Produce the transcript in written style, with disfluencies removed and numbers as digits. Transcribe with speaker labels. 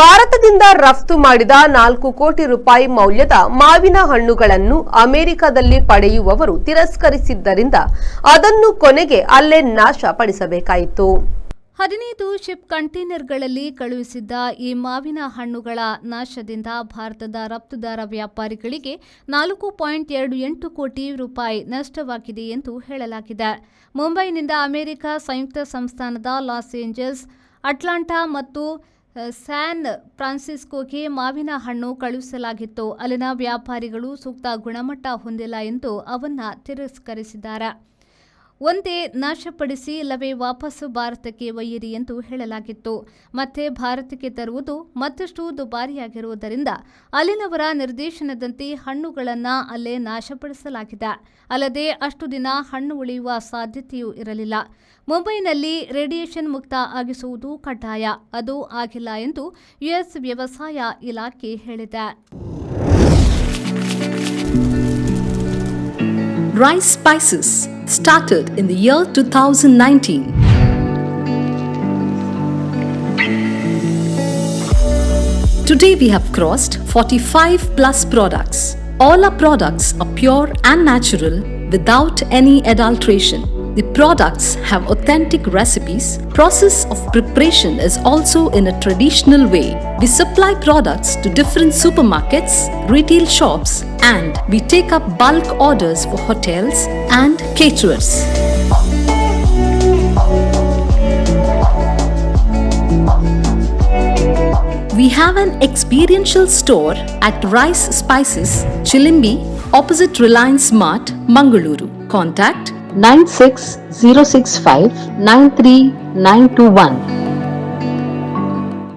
Speaker 1: ಭಾರತದಿಂದ ರಫ್ತು ಮಾಡಿದ 4 ಕೋಟಿ ರೂಪಾಯಿ ಮೌಲ್ಯದ ಮಾವಿನ ಹಣ್ಣುಗಳನ್ನು ಅಮೆರಿಕದಲ್ಲಿ ಪಡೆಯುವವರು ತಿರಸ್ಕರಿಸಿದ್ದರಿಂದ ಅದನ್ನು ಕೊನೆಗೆ ಅಲ್ಲೇ ನಾಶಪಡಿಸಬೇಕಾಯಿತು.
Speaker 2: 15 ಶಿಪ್ ಕಂಟೈನರ್ಗಳಲ್ಲಿ ಕಳುಹಿಸಿದ್ದ ಈ ಮಾವಿನ ಹಣ್ಣುಗಳ ನಾಶದಿಂದ ಭಾರತದ ರಫ್ತುದಾರ ವ್ಯಾಪಾರಿಗಳಿಗೆ 4.28 ಕೋಟಿ ರೂಪಾಯಿ ನಷ್ಟವಾಗಿದೆ ಎಂದು ಹೇಳಲಾಗಿದೆ. ಮುಂಬೈನಿಂದ ಅಮೆರಿಕ ಸಂಯುಕ್ತ ಸಂಸ್ಥಾನದ ಲಾಸ್ ಏಂಜಲ್ಸ್, ಅಟ್ಲಾಂಟಾ ಮತ್ತು ಸ್ಯಾನ್ ಫ್ರಾನ್ಸಿಸ್ಕೋಗೆ ಮಾವಿನ ಹಣ್ಣು ಕಳುಹಿಸಲಾಗಿತ್ತು. ಅಲ್ಲಿನ ವ್ಯಾಪಾರಿಗಳು ಸೂಕ್ತ ಗುಣಮಟ್ಟ ಹೊಂದಿಲ್ಲ ಎಂದು ಅವನ್ನ ತಿರಸ್ಕರಿಸಿದ್ದಾರೆ. ಒಂದೇ ನಾಶಪಡಿಸಿ ಇಲ್ಲವೇ ವಾಪಸ್ಸು ಭಾರತಕ್ಕೆ ಒಯ್ಯಿರಿ ಎಂದು ಹೇಳಲಾಗಿತ್ತು. ಮತ್ತೆ ಭಾರತಕ್ಕೆ ತರುವುದು ಮತ್ತಷ್ಟು ದುಬಾರಿಯಾಗಿರುವುದರಿಂದ ಅಲ್ಲಿನವರ ನಿರ್ದೇಶನದಂತೆ ಹಣ್ಣುಗಳನ್ನು ಅಲ್ಲೇ ನಾಶಪಡಿಸಲಾಗಿದೆ. ಅಲ್ಲದೆ ಅಷ್ಟು ದಿನ ಹಣ್ಣು ಉಳಿಯುವ ಸಾಧ್ಯತೆಯೂ ಇರಲಿಲ್ಲ. ಮುಂಬೈನಲ್ಲಿ ರೇಡಿಯೇಷನ್ ಮುಕ್ತ ಆಗಿಸುವುದು ಕಡ್ಡಾಯ. ಅದು ಆಗಿಲ್ಲ ಎಂದು ಯುಎಸ್ ವ್ಯವಸಾಯ ಇಲಾಖೆ ಹೇಳಿದೆ.
Speaker 3: Rice spices started in the year 2019. Today we have crossed 45 plus products. All our products are pure and natural without any adulteration. The products have authentic recipes. Process of preparation is also in a traditional way. We supply products to different supermarkets, retail shops, and we take up bulk orders for hotels and caterers. We have an experiential store at Rice Spices, Chilimbi, opposite Reliance Mart, Mangaluru. Contact
Speaker 4: 96065 93921.